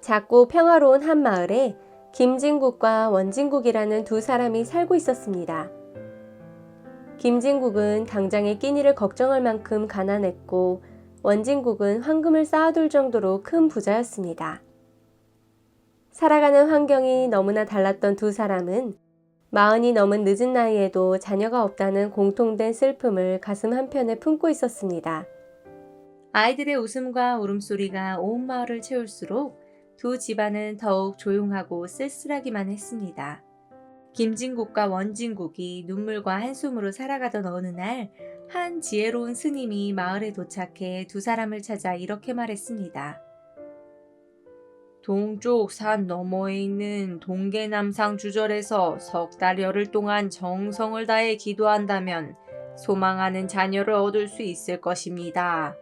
작고 평화로운 한 마을에 김진국과 원진국이라는 두 사람이 살고 있었습니다. 김진국은 당장의 끼니를 걱정할 만큼 가난했고 원진국은 황금을 쌓아둘 정도로 큰 부자였습니다. 살아가는 환경이 너무나 달랐던 두 사람은 40이 넘은 늦은 나이에도 자녀가 없다는 공통된 슬픔을 가슴 한편에 품고 있었습니다. 아이들의 웃음과 울음소리가 온 마을을 채울수록 두 집안은 더욱 조용하고 쓸쓸하기만 했습니다. 김진국과 원진국이 눈물과 한숨으로 살아가던 어느 날, 한 지혜로운 스님이 마을에 도착해 두 사람을 찾아 이렇게 말했습니다. 동쪽 산 너머에 있는 동계남상 주절에서 석 달 열흘 동안 정성을 다해 기도한다면 소망하는 자녀를 얻을 수 있을 것입니다.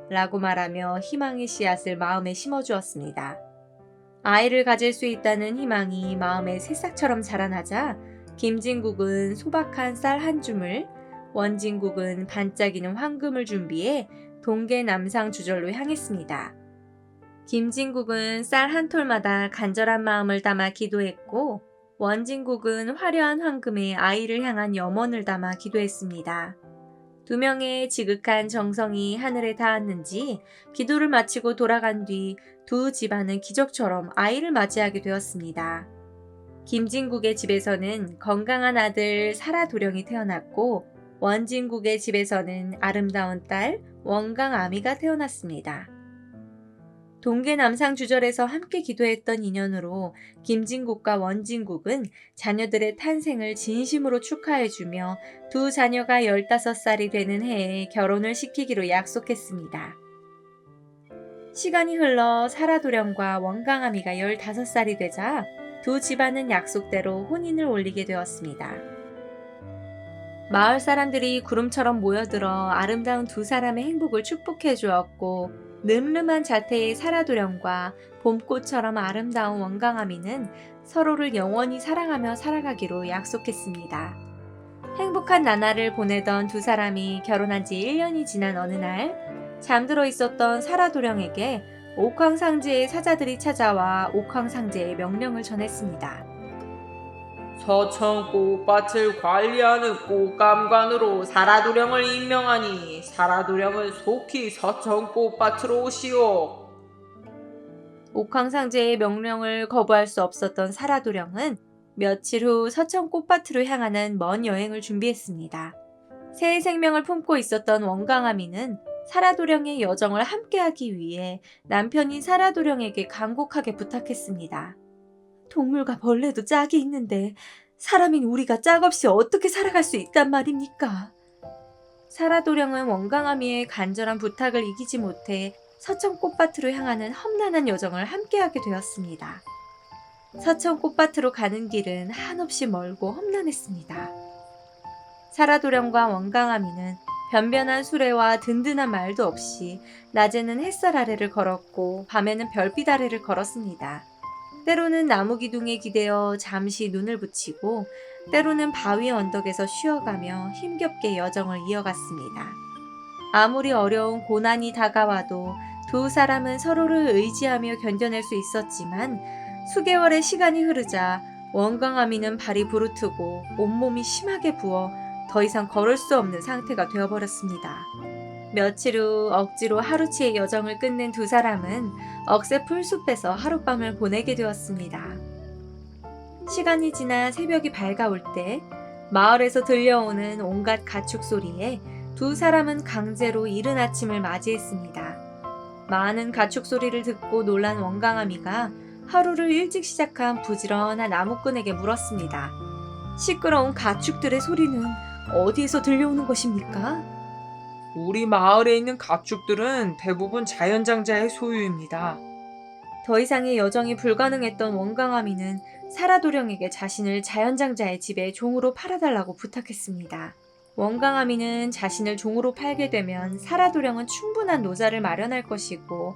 라고 말하며 희망의 씨앗을 마음에 심어주었습니다. 아이를 가질 수 있다는 희망이 마음에 새싹처럼 자라나자 김진국은 소박한 쌀 한 줌을, 원진국은 반짝이는 황금을 준비해 동계남상 주절로 향했습니다. 김진국은 쌀 한 톨마다 간절한 마음을 담아 기도했고 원진국은 화려한 황금에 아이를 향한 염원을 담아 기도했습니다. 두 명의 지극한 정성이 하늘에 닿았는지 기도를 마치고 돌아간 뒤 두 집안은 기적처럼 아이를 맞이하게 되었습니다. 김진국의 집에서는 건강한 아들 사라도령이 태어났고 원진국의 집에서는 아름다운 딸 원강아미가 태어났습니다. 동계남상 주절에서 함께 기도했던 인연으로 김진국과 원진국은 자녀들의 탄생을 진심으로 축하해주며 두 자녀가 15살이 되는 해에 결혼을 시키기로 약속했습니다. 시간이 흘러 사라도령과 원강아미가 15살이 되자 두 집안은 약속대로 혼인을 올리게 되었습니다. 마을 사람들이 구름처럼 모여들어 아름다운 두 사람의 행복을 축복해 주었고 늠름한 자태의 사라도령과 봄꽃처럼 아름다운 원강아미는 서로를 영원히 사랑하며 살아가기로 약속했습니다. 행복한 나날을 보내던 두 사람이 결혼한 지 1년이 지난 어느 날 잠들어 있었던 사라도령에게 옥황상제의 사자들이 찾아와 옥황상제의 명령을 전했습니다. 서천꽃밭을 관리하는 꽃감관으로 사라도령을 임명하니 사라도령은 속히 서천꽃밭으로 오시오. 옥황상제의 명령을 거부할 수 없었던 사라도령은 며칠 후 서천꽃밭으로 향하는 먼 여행을 준비했습니다. 새 생명을 품고 있었던 원강아미는 사라도령의 여정을 함께하기 위해 남편인 사라도령에게 간곡하게 부탁했습니다. 동물과 벌레도 짝이 있는데 사람인 우리가 짝 없이 어떻게 살아갈 수 있단 말입니까? 사라도령은 원강아미의 간절한 부탁을 이기지 못해 서천꽃밭으로 향하는 험난한 여정을 함께하게 되었습니다. 서천꽃밭으로 가는 길은 한없이 멀고 험난했습니다. 사라도령과 원강아미는 변변한 수레와 든든한 말도 없이 낮에는 햇살 아래를 걸었고 밤에는 별빛 아래를 걸었습니다. 때로는 나무 기둥에 기대어 잠시 눈을 붙이고 때로는 바위 언덕에서 쉬어가며 힘겹게 여정을 이어갔습니다. 아무리 어려운 고난이 다가와도 두 사람은 서로를 의지하며 견뎌낼 수 있었지만 수개월의 시간이 흐르자 원강아미는 발이 부르트고 온몸이 심하게 부어 더 이상 걸을 수 없는 상태가 되어버렸습니다. 며칠 후 억지로 하루치의 여정을 끝낸 두 사람은 억새 풀숲에서 하룻밤을 보내게 되었습니다. 시간이 지나 새벽이 밝아올 때 마을에서 들려오는 온갖 가축 소리에 두 사람은 강제로 이른 아침을 맞이했습니다. 많은 가축 소리를 듣고 놀란 원강아미가 하루를 일찍 시작한 부지런한 나무꾼에게 물었습니다. 시끄러운 가축들의 소리는 어디에서 들려오는 것입니까? 우리 마을에 있는 가축들은 대부분 자연장자의 소유입니다. 더 이상의 여정이 불가능했던 원강아미는 사라도령에게 자신을 자연장자의 집에 종으로 팔아달라고 부탁했습니다. 원강아미는 자신을 종으로 팔게 되면 사라도령은 충분한 노자를 마련할 것이고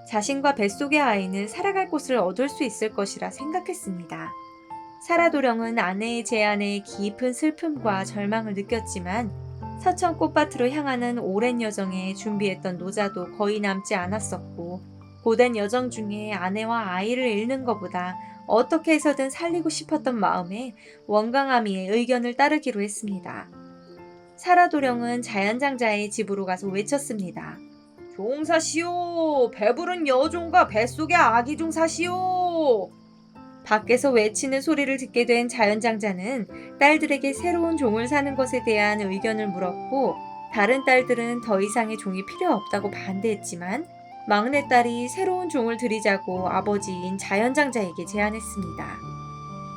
자신과 뱃속의 아이는 살아갈 곳을 얻을 수 있을 것이라 생각했습니다. 사라도령은 아내의 제안에 깊은 슬픔과 절망을 느꼈지만 서천꽃밭으로 향하는 오랜 여정에 준비했던 노자도 거의 남지 않았었고 고된 여정 중에 아내와 아이를 잃는 것보다 어떻게 해서든 살리고 싶었던 마음에 원강아미의 의견을 따르기로 했습니다. 사라도령은 자연장자의 집으로 가서 외쳤습니다. 종사시오! 배부른 여종과 뱃속의 아기 종사시오! 밖에서 외치는 소리를 듣게 된 자연장자는 딸들에게 새로운 종을 사는 것에 대한 의견을 물었고, 다른 딸들은 더 이상의 종이 필요 없다고 반대했지만 막내딸이 새로운 종을 들이자고 아버지인 자연장자에게 제안했습니다.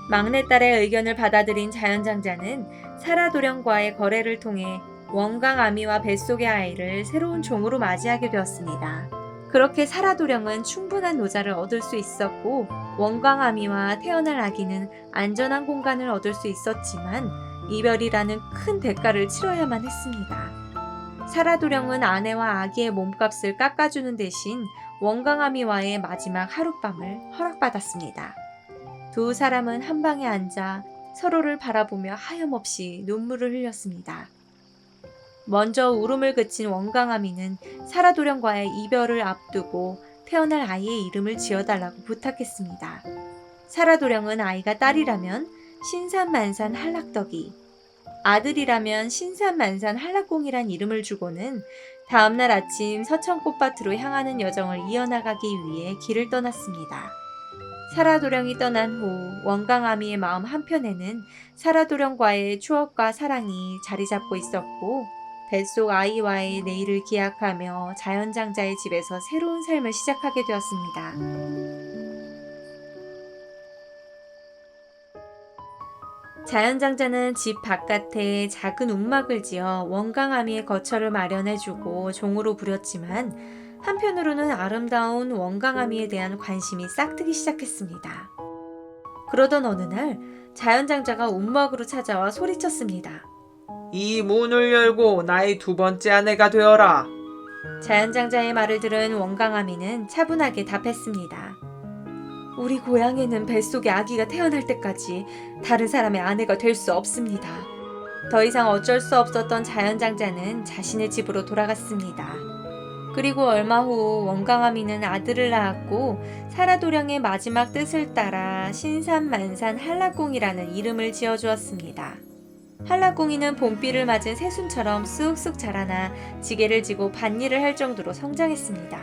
막내딸의 의견을 받아들인 자연장자는 사라도령과의 거래를 통해 원강아미와 뱃속의 아이를 새로운 종으로 맞이하게 되었습니다. 그렇게 사라도령은 충분한 노자를 얻을 수 있었고, 원강아미와 태어날 아기는 안전한 공간을 얻을 수 있었지만 이별이라는 큰 대가를 치러야만 했습니다. 사라도령은 아내와 아기의 몸값을 깎아주는 대신 원강아미와의 마지막 하룻밤을 허락받았습니다. 두 사람은 한 방에 앉아 서로를 바라보며 하염없이 눈물을 흘렸습니다. 먼저 울음을 그친 원강아미는 사라도령과의 이별을 앞두고 태어날 아이의 이름을 지어달라고 부탁했습니다. 사라도령은 아이가 딸이라면 신산만산 한락덕이, 아들이라면 신산만산 한락공이란 이름을 주고는 다음날 아침 서천꽃밭으로 향하는 여정을 이어나가기 위해 길을 떠났습니다. 사라도령이 떠난 후 원강아미의 마음 한편에는 사라도령과의 추억과 사랑이 자리 잡고 있었고, 뱃속 아이와의 내일을 기약하며 자연장자의 집에서 새로운 삶을 시작하게 되었습니다. 자연장자는 집 바깥에 작은 움막을 지어 원강아미의 거처를 마련해주고 종으로 부렸지만, 한편으로는 아름다운 원강아미에 대한 관심이 싹트기 시작했습니다. 그러던 어느 날 자연장자가 움막으로 찾아와 소리쳤습니다. 이 문을 열고 나의 두 번째 아내가 되어라. 자연장자의 말을 들은 원강아미는 차분하게 답했습니다. 우리 고향에는 뱃속에 아기가 태어날 때까지 다른 사람의 아내가 될 수 없습니다. 더 이상 어쩔 수 없었던 자연장자는 자신의 집으로 돌아갔습니다. 그리고 얼마 후 원강아미는 아들을 낳았고, 사라도령의 마지막 뜻을 따라 신산만산 한락공이라는 이름을 지어주었습니다. 한락공이는 봄비를 맞은 새순처럼 쑥쑥 자라나 지게를 지고 밭일을 할 정도로 성장했습니다.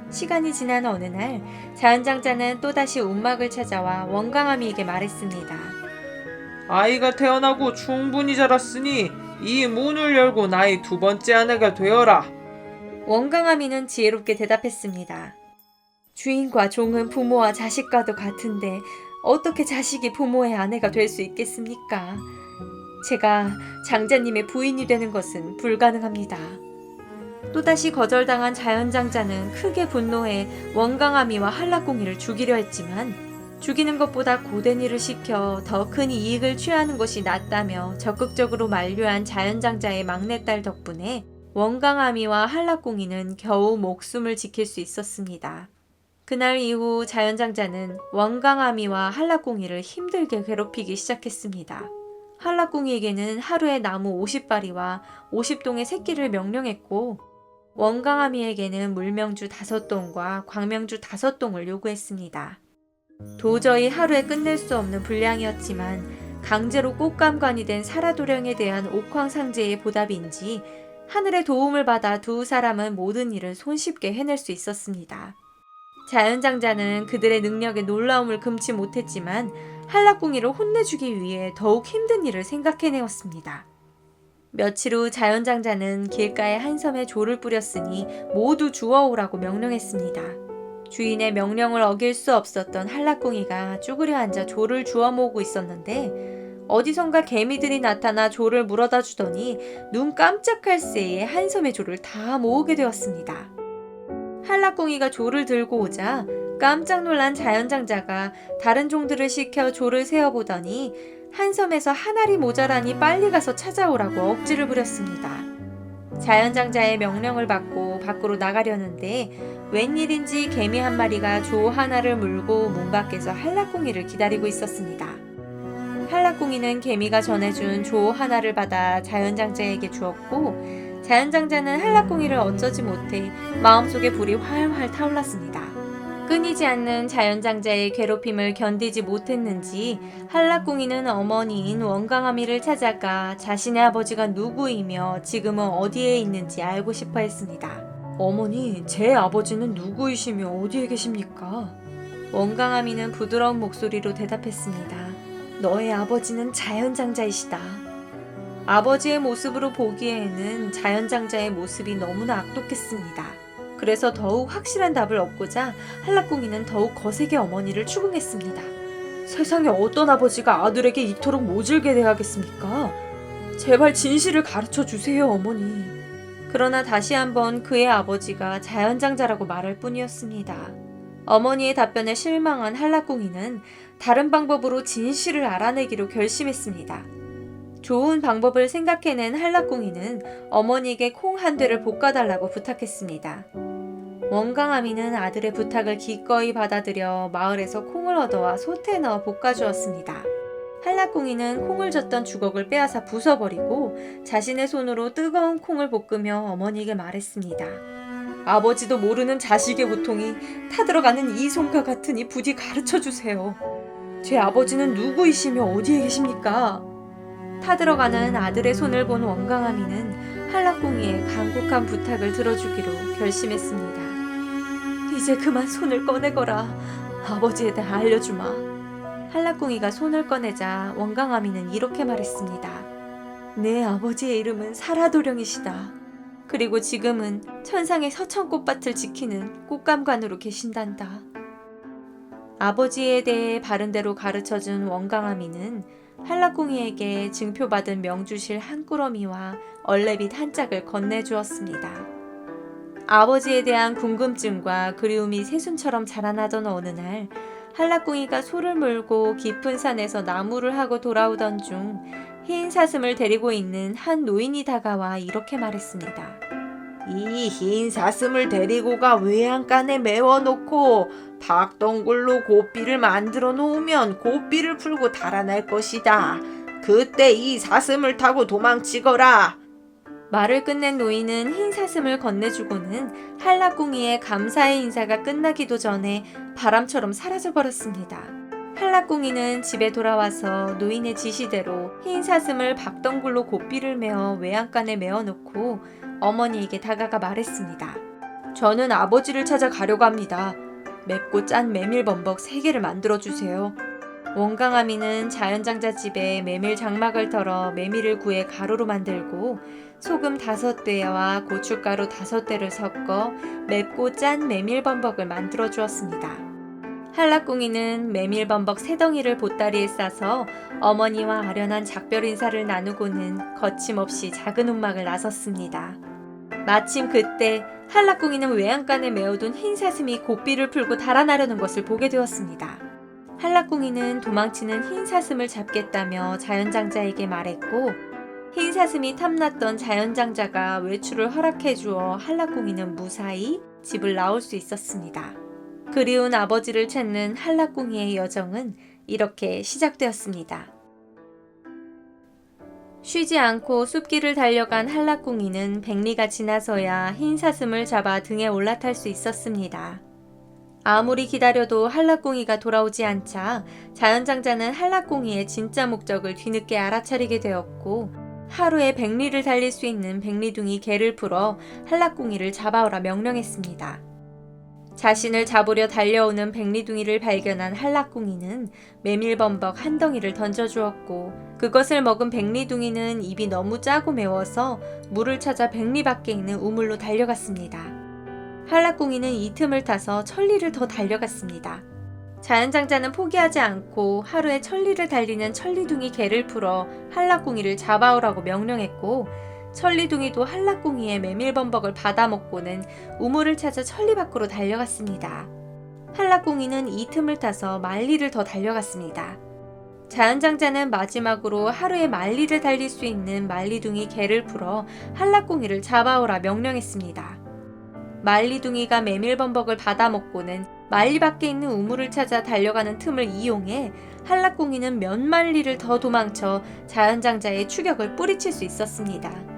시간이 지난 어느 날 자연장자는 또다시 움막을 찾아와 원강아미에게 말했습니다. 아이가 태어나고 충분히 자랐으니 이 문을 열고 나의 두 번째 아내가 되어라. 원강아미는 지혜롭게 대답했습니다. 주인과 종은 부모와 자식과도 같은데 어떻게 자식이 부모의 아내가 될 수 있겠습니까? 제가 장자님의 부인이 되는 것은 불가능합니다. 또다시 거절당한 자연장자는 크게 분노해 원강아미와 한락공이를 죽이려 했지만, 죽이는 것보다 고된 일을 시켜 더 큰 이익을 취하는 것이 낫다며 적극적으로 만류한 자연장자의 막내딸 덕분에 원강아미와 한락공이는 겨우 목숨을 지킬 수 있었습니다. 그날 이후 자연장자는 원강아미와 한락공이를 힘들게 괴롭히기 시작했습니다. 한락공이에게는 하루에 나무 50바리와 50동의 새끼를 명령했고, 원강아미에게는 물명주 5동과 광명주 5동을 요구했습니다. 도저히 하루에 끝낼 수 없는 분량이었지만 강제로 꽃감관이 된 사라도령에 대한 옥황상제의 보답인지 하늘의 도움을 받아 두 사람은 모든 일을 손쉽게 해낼 수 있었습니다. 자연장자는 그들의 능력에 놀라움을 금치 못했지만 한락공이를 혼내주기 위해 더욱 힘든 일을 생각해내었습니다. 며칠 후 자연장자는 길가에 한 섬에 조를 뿌렸으니 모두 주워오라고 명령했습니다. 주인의 명령을 어길 수 없었던 한락공이가 쭈그려 앉아 조를 주워 모으고 있었는데, 어디선가 개미들이 나타나 조를 물어다 주더니 눈 깜짝할 새에 한 섬의 조를 다 모으게 되었습니다. 한락공이가 조를 들고 오자 깜짝 놀란 자연장자가 다른 종들을 시켜 조를 세어보더니 한 섬에서 한 알이 모자라니 빨리 가서 찾아오라고 억지를 부렸습니다. 자연장자의 명령을 받고 밖으로 나가려는데 웬일인지 개미 한 마리가 조 하나를 물고 문 밖에서 한락공이를 기다리고 있었습니다. 한락공이는 개미가 전해준 조 하나를 받아 자연장자에게 주었고, 자연장자는 한라꽁이를 어쩌지 못해 마음속에 불이 활활 타올랐습니다. 끊이지 않는 자연장자의 괴롭힘을 견디지 못했는지 한라꽁이는 어머니인 원강아미를 찾아가 자신의 아버지가 누구이며 지금은 어디에 있는지 알고 싶어 했습니다. 어머니, 제 아버지는 누구이시며 어디에 계십니까? 원강아미는 부드러운 목소리로 대답했습니다. 너의 아버지는 자연장자이시다. 아버지의 모습으로 보기에는 자연장자의 모습이 너무나 악독했습니다. 그래서 더욱 확실한 답을 얻고자 한라꽁이는 더욱 거세게 어머니를 추궁했습니다. 세상에 어떤 아버지가 아들에게 이토록 모질게 대하겠습니까? 제발 진실을 가르쳐 주세요, 어머니. 그러나 다시 한번 그의 아버지가 자연장자라고 말할 뿐이었습니다. 어머니의 답변에 실망한 한라꽁이는 다른 방법으로 진실을 알아내기로 결심했습니다. 좋은 방법을 생각해낸 한라꽁이는 어머니에게 콩 한 대를 볶아달라고 부탁했습니다. 원강아미는 아들의 부탁을 기꺼이 받아들여 마을에서 콩을 얻어와 솥에 넣어 볶아주었습니다. 한라꽁이는 콩을 젓던 주걱을 빼앗아 부숴버리고 자신의 손으로 뜨거운 콩을 볶으며 어머니에게 말했습니다. 아버지도 모르는 자식의 고통이 타들어가는 이 손과 같으니 부디 가르쳐주세요. 제 아버지는 누구이시며 어디에 계십니까? 타들어가는 아들의 손을 본 원강아미는 한라꽁이의 간곡한 부탁을 들어주기로 결심했습니다. 이제 그만 손을 꺼내거라. 아버지에 대해 알려주마. 한라꽁이가 손을 꺼내자 원강아미는 이렇게 말했습니다. 내 아버지의 이름은 사라도령이시다. 그리고 지금은 천상의 서천꽃밭을 지키는 꽃감관으로 계신단다. 아버지에 대해 바른대로 가르쳐준 원강아미는 한라꽁이에게 증표받은 명주실 한 꾸러미와 얼레빗 한 짝을 건네주었습니다. 아버지에 대한 궁금증과 그리움이 새순처럼 자라나던 어느 날 한라꽁이가 소를 몰고 깊은 산에서 나무를 하고 돌아오던 중 흰 사슴을 데리고 있는 한 노인이 다가와 이렇게 말했습니다. 이 흰 사슴을 데리고 가 외양간에 메워놓고 박덩굴로 고삐를 만들어 놓으면 고삐를 풀고 달아날 것이다. 그때 이 사슴을 타고 도망치거라. 말을 끝낸 노인은 흰 사슴을 건네주고는 한라꽁이의 감사의 인사가 끝나기도 전에 바람처럼 사라져버렸습니다. 한라꽁이는 집에 돌아와서 노인의 지시대로 흰 사슴을 박덩굴로 고삐를 메어 외양간에 메어놓고 어머니에게 다가가 말했습니다. 저는 아버지를 찾아 가려고 합니다. 맵고 짠 메밀범벅 3개를 만들어주세요. 원강아미는 자연장자 집에 메밀 장막을 털어 메밀을 구해 가루로 만들고 소금 5대와 고춧가루 5대를 섞어 맵고 짠 메밀범벅을 만들어 주었습니다. 한라꽁이는 메밀범벅 3덩이를 보따리에 싸서 어머니와 아련한 작별 인사를 나누고는 거침없이 작은 움막을 나섰습니다. 마침 그때 한라꽁이는 외양간에 메어둔 흰 사슴이 고삐를 풀고 달아나려는 것을 보게 되었습니다. 한라꽁이는 도망치는 흰 사슴을 잡겠다며 자연장자에게 말했고 흰 사슴이 탐났던 자연장자가 외출을 허락해 주어 한라꽁이는 무사히 집을 나올 수 있었습니다. 그리운 아버지를 찾는 한라꽁이의 여정은 이렇게 시작되었습니다. 쉬지 않고 숲길을 달려간 한라꽁이는 백리가 지나서야 흰 사슴을 잡아 등에 올라탈 수 있었습니다. 아무리 기다려도 한라꽁이가 돌아오지 않자 자연장자는 한라꽁이의 진짜 목적을 뒤늦게 알아차리게 되었고 하루에 백리를 달릴 수 있는 백리둥이 개를 풀어 한라꽁이를 잡아오라 명령했습니다. 자신을 잡으려 달려오는 백리둥이를 발견한 한라꽁이는 메밀범벅 한 덩이를 던져주었고 그것을 먹은 백리둥이는 입이 너무 짜고 매워서 물을 찾아 백리 밖에 있는 우물로 달려갔습니다. 한라꽁이는 이 틈을 타서 천리를 더 달려갔습니다. 자연장자는 포기하지 않고 하루에 천리를 달리는 천리둥이 개를 풀어 한라꽁이를 잡아오라고 명령했고 천리둥이도 한라꽁이의 메밀범벅을 받아먹고는 우물을 찾아 천리 밖으로 달려갔습니다. 한라꽁이는 이 틈을 타서 만리를 더 달려갔습니다. 자연장자는 마지막으로 하루에 만리를 달릴 수 있는 만리둥이 개를 풀어 한라꽁이를 잡아오라 명령했습니다. 만리둥이가 메밀범벅을 받아먹고는 만리 밖에 있는 우물을 찾아 달려가는 틈을 이용해 한라꽁이는 몇 만리를 더 도망쳐 자연장자의 추격을 뿌리칠 수 있었습니다.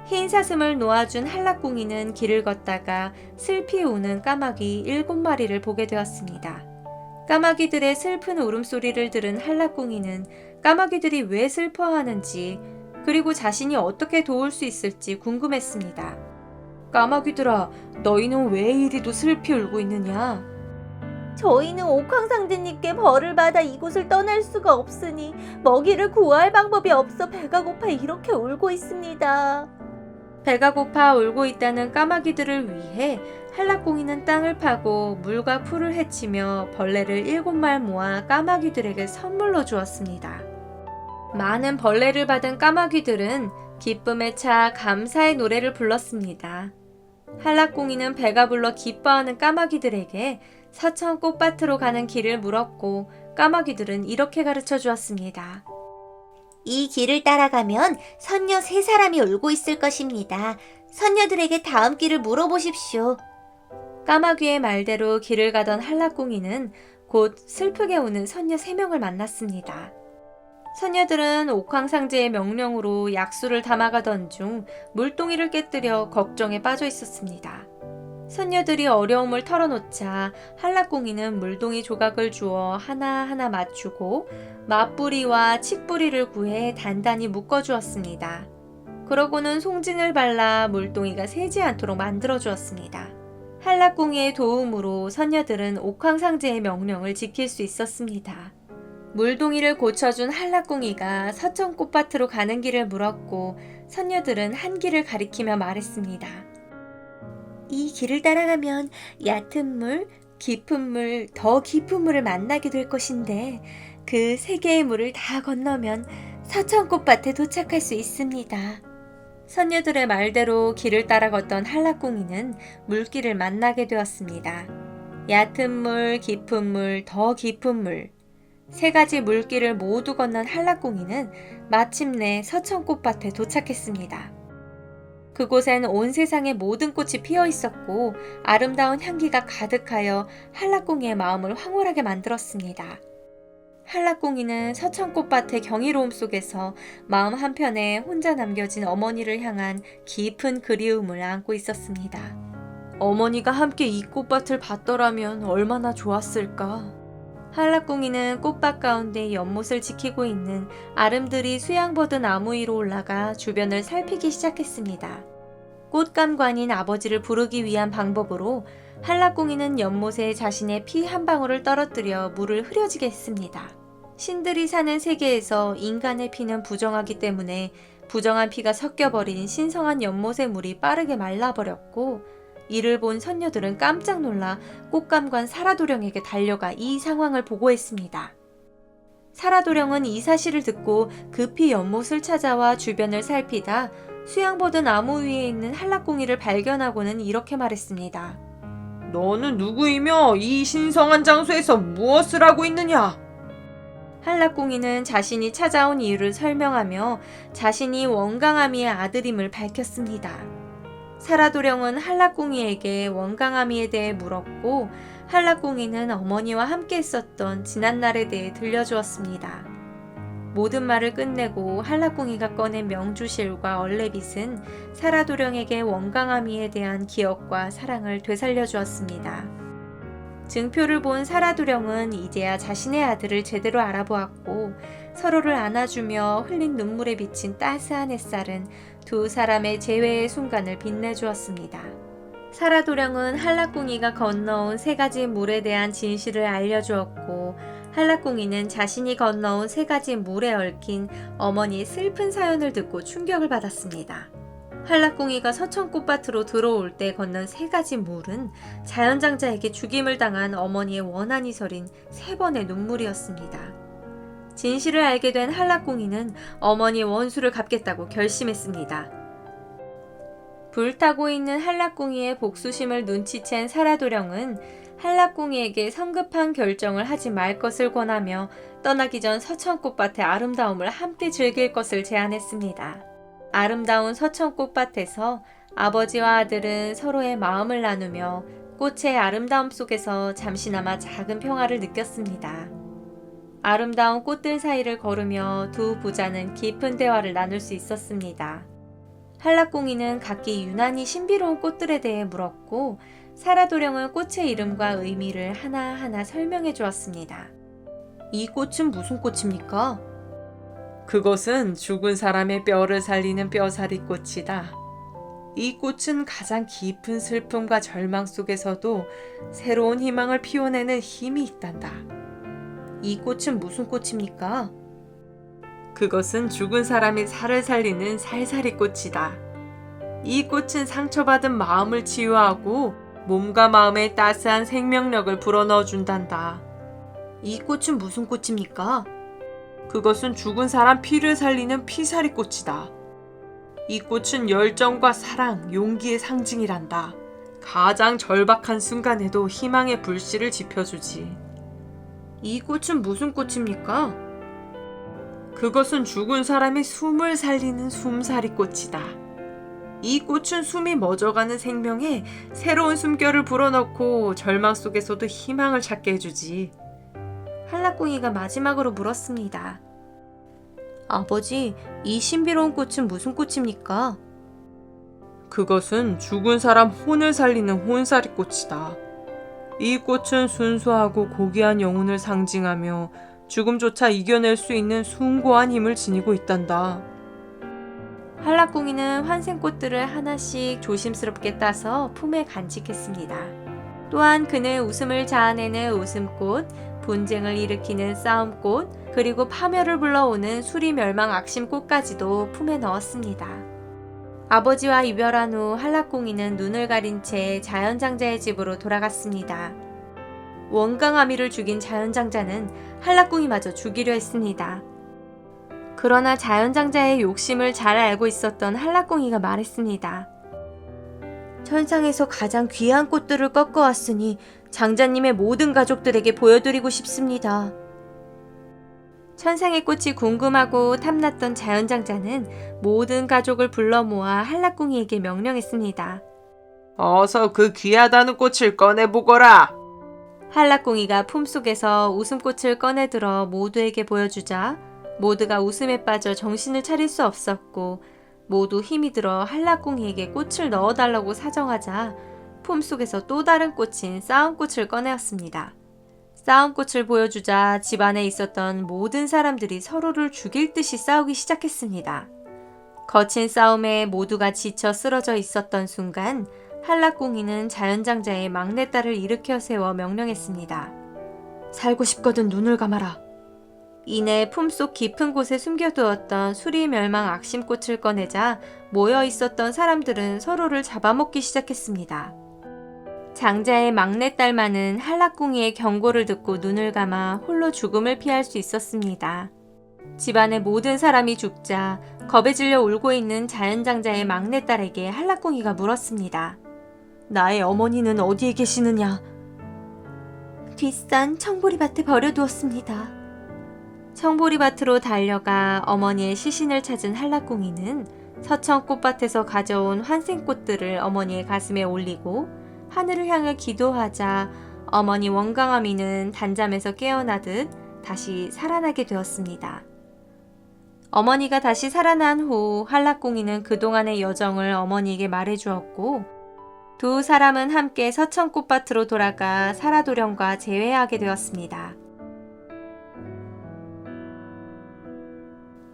흰 사슴을 놓아준 한라꿍이는 길을 걷다가 슬피 우는 까마귀 7마리를 보게 되었습니다. 까마귀들의 슬픈 울음소리를 들은 한라꿍이는 까마귀들이 왜 슬퍼하는지 그리고 자신이 어떻게 도울 수 있을지 궁금했습니다. 까마귀들아, 너희는 왜 이리도 슬피 울고 있느냐? 저희는 옥황상제님께 벌을 받아 이곳을 떠날 수가 없으니 먹이를 구할 방법이 없어 배가 고파 이렇게 울고 있습니다. 배가 고파 울고 있다는 까마귀들을 위해 한라꿍이는 땅을 파고 물과 풀을 헤치며 벌레를 7마리 모아 까마귀들에게 선물로 주었습니다. 많은 벌레를 받은 까마귀들은 기쁨에 차 감사의 노래를 불렀습니다. 한라꿍이는 배가 불러 기뻐하는 까마귀들에게 서천 꽃밭으로 가는 길을 물었고 까마귀들은 이렇게 가르쳐 주었습니다. 이 길을 따라가면 선녀 3사람이 울고 있을 것입니다. 선녀들에게 다음 길을 물어보십시오. 까마귀의 말대로 길을 가던 한라꿍이는 곧 슬프게 우는 선녀 3명을 만났습니다. 선녀들은 옥황상제의 명령으로 약수를 담아가던 중 물동이를 깨뜨려 걱정에 빠져 있었습니다. 선녀들이 어려움을 털어놓자 한라꿍이는 물동이 조각을 주어 하나하나 맞추고 맞뿌리와 칡뿌리를 구해 단단히 묶어주었습니다. 그러고는 송진을 발라 물동이가 새지 않도록 만들어주었습니다. 한라꿍이의 도움으로 선녀들은 옥황상제의 명령을 지킬 수 있었습니다. 물동이를 고쳐준 한라꿍이가 서천 꽃밭으로 가는 길을 물었고 선녀들은 한 길을 가리키며 말했습니다. 이 길을 따라가면 얕은 물, 깊은 물, 더 깊은 물을 만나게 될 것인데 그 3개의 물을 다 건너면 서천 꽃밭에 도착할 수 있습니다. 선녀들의 말대로 길을 따라 걷던 한라꿍이는 물길을 만나게 되었습니다. 얕은 물, 깊은 물, 더 깊은 물. 3가지 물길을 모두 건넌 한라꿍이는 마침내 서천 꽃밭에 도착했습니다. 그곳엔 온 세상의 모든 꽃이 피어 있었고 아름다운 향기가 가득하여 한라꿍이의 마음을 황홀하게 만들었습니다. 한라꿍이는 서천 꽃밭의 경이로움 속에서 마음 한편에 혼자 남겨진 어머니를 향한 깊은 그리움을 안고 있었습니다. 어머니가 함께 이 꽃밭을 봤더라면 얼마나 좋았을까. 한라꿍이는 꽃밭 가운데 연못을 지키고 있는 아름드리 수양버드 나무 위로 올라가 주변을 살피기 시작했습니다. 꽃감관인 아버지를 부르기 위한 방법으로 한라꿍이는 연못에 자신의 피 한 방울을 떨어뜨려 물을 흐려지게 했습니다. 신들이 사는 세계에서 인간의 피는 부정하기 때문에 부정한 피가 섞여버린 신성한 연못의 물이 빠르게 말라버렸고 이를 본 선녀들은 깜짝 놀라 꽃감관 사라도령에게 달려가 이 상황을 보고했습니다. 사라도령은 이 사실을 듣고 급히 연못을 찾아와 주변을 살피다 수양버드 나무 위에 있는 한라꿍이를 발견하고는 이렇게 말했습니다. 너는 누구이며 이 신성한 장소에서 무엇을 하고 있느냐? 한라꿍이는 자신이 찾아온 이유를 설명하며 자신이 원강아미의 아들임을 밝혔습니다. 사라도령은 한라꿍이에게 원강아미에 대해 물었고 한라꿍이는 어머니와 함께 있었던 지난날에 대해 들려주었습니다. 모든 말을 끝내고 한라꿍이가 꺼낸 명주실과 얼레빗은 사라도령에게 원강아미에 대한 기억과 사랑을 되살려주었습니다. 증표를 본 사라도령은 이제야 자신의 아들을 제대로 알아보았고 서로를 안아주며 흘린 눈물에 비친 따스한 햇살은 두 사람의 재회의 순간을 빛내주었습니다. 사라도령은 한라꿍이가 건너온 3가지 물에 대한 진실을 알려주었고 한라꿍이는 자신이 건너온 3가지 물에 얽힌 어머니의 슬픈 사연을 듣고 충격을 받았습니다. 한라꿍이가 서천꽃밭으로 들어올 때 건넌 3가지 물은 자연장자에게 죽임을 당한 어머니의 원한이 서린 3번의 눈물이었습니다. 진실을 알게 된 한라꿍이는 어머니의 원수를 갚겠다고 결심했습니다. 불타고 있는 한라꿍이의 복수심을 눈치챈 사라도령은 한라꿍이에게 성급한 결정을 하지 말 것을 권하며 떠나기 전 서천꽃밭의 아름다움을 함께 즐길 것을 제안했습니다. 아름다운 서천꽃밭에서 아버지와 아들은 서로의 마음을 나누며 꽃의 아름다움 속에서 잠시나마 작은 평화를 느꼈습니다. 아름다운 꽃들 사이를 걸으며 두 부자는 깊은 대화를 나눌 수 있었습니다. 한라꽁이는 각기 유난히 신비로운 꽃들에 대해 물었고 사라도령은 꽃의 이름과 의미를 하나하나 설명해 주었습니다. 이 꽃은 무슨 꽃입니까? 그것은 죽은 사람의 뼈를 살리는 뼈사리 꽃이다. 이 꽃은 가장 깊은 슬픔과 절망 속에서도 새로운 희망을 피워내는 힘이 있단다. 이 꽃은 무슨 꽃입니까? 그것은 죽은 사람의 살을 살리는 살살이 꽃이다. 이 꽃은 상처받은 마음을 치유하고 몸과 마음에 따스한 생명력을 불어넣어 준단다. 이 꽃은 무슨 꽃입니까? 그것은 죽은 사람 피를 살리는 피사리 꽃이다. 이 꽃은 열정과 사랑, 용기의 상징이란다. 가장 절박한 순간에도 희망의 불씨를 지펴주지. 이 꽃은 무슨 꽃입니까? 그것은 죽은 사람의 숨을 살리는 숨살이 꽃이다. 이 꽃은 숨이 멎어가는 생명에 새로운 숨결을 불어넣고 절망 속에서도 희망을 찾게 해주지. 한라꽁이가 마지막으로 물었습니다. 아버지, 이 신비로운 꽃은 무슨 꽃입니까? 그것은 죽은 사람 혼을 살리는 혼살이 꽃이다. 이 꽃은 순수하고 고귀한 영혼을 상징하며 죽음조차 이겨낼 수 있는 숭고한 힘을 지니고 있단다. 한라꽁이는 환생꽃들을 하나씩 조심스럽게 따서 품에 간직했습니다. 또한 그는 웃음을 자아내는 웃음꽃, 분쟁을 일으키는 싸움꽃, 그리고 파멸을 불러오는 수리멸망 악심꽃까지도 품에 넣었습니다. 아버지와 이별한 후 한라꽁이는 눈을 가린 채 자연장자의 집으로 돌아갔습니다. 원강아미를 죽인 자연장자는 한라꽁이마저 죽이려 했습니다. 그러나 자연장자의 욕심을 잘 알고 있었던 한라꽁이가 말했습니다. 천상에서 가장 귀한 꽃들을 꺾어왔으니 장자님의 모든 가족들에게 보여드리고 싶습니다. 천상의 꽃이 궁금하고 탐났던 자연장자는 모든 가족을 불러 모아 한라꽁이에게 명령했습니다. 어서 그 귀하다는 꽃을 꺼내보거라. 한라꽁이가 품속에서 웃음꽃을 꺼내들어 모두에게 보여주자 모두가 웃음에 빠져 정신을 차릴 수 없었고 모두 힘이 들어 한라꽁이에게 꽃을 넣어달라고 사정하자 품속에서 또 다른 꽃인 싸움꽃을 꺼내었습니다. 싸움꽃을 보여주자 집안에 있었던 모든 사람들이 서로를 죽일 듯이 싸우기 시작했습니다. 거친 싸움에 모두가 지쳐 쓰러져 있었던 순간 한라꽁이는 자연장자의 막내딸을 일으켜 세워 명령했습니다. 살고 싶거든 눈을 감아라. 이내 품속 깊은 곳에 숨겨두었던 수리멸망 악심꽃을 꺼내자 모여 있었던 사람들은 서로를 잡아먹기 시작했습니다. 장자의 막내딸만은 한라꽁이의 경고를 듣고 눈을 감아 홀로 죽음을 피할 수 있었습니다. 집안의 모든 사람이 죽자 겁에 질려 울고 있는 자연장자의 막내딸에게 한라꽁이가 물었습니다. 나의 어머니는 어디에 계시느냐? 뒷산 청보리밭에 버려두었습니다. 청보리밭으로 달려가 어머니의 시신을 찾은 한라꽁이는 서천꽃밭에서 가져온 환생꽃들을 어머니의 가슴에 올리고 하늘을 향해 기도하자 어머니 원강아미는 단잠에서 깨어나듯 다시 살아나게 되었습니다. 어머니가 다시 살아난 후 한라꽁이는 그동안의 여정을 어머니에게 말해주었고 두 사람은 함께 서천꽃밭으로 돌아가 사라도령과 재회하게 되었습니다.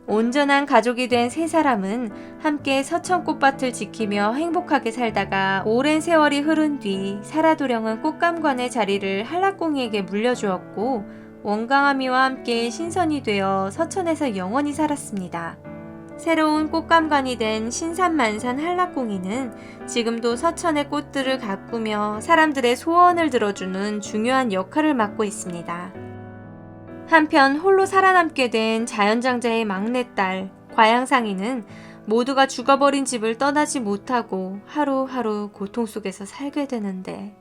온전한 가족이 된 세 사람은 함께 서천꽃밭을 지키며 행복하게 살다가 오랜 세월이 흐른 뒤 사라도령은 꽃감관의 자리를 한라꽁이에게 물려주었고 원강아미와 함께 신선이 되어 서천에서 영원히 살았습니다. 새로운 꽃감관이 된 신산만산 한라꽁이는 지금도 서천의 꽃들을 가꾸며 사람들의 소원을 들어주는 중요한 역할을 맡고 있습니다. 한편 홀로 살아남게 된 자연장자의 막내딸 과양상이는 모두가 죽어버린 집을 떠나지 못하고 하루하루 고통 속에서 살게 되는데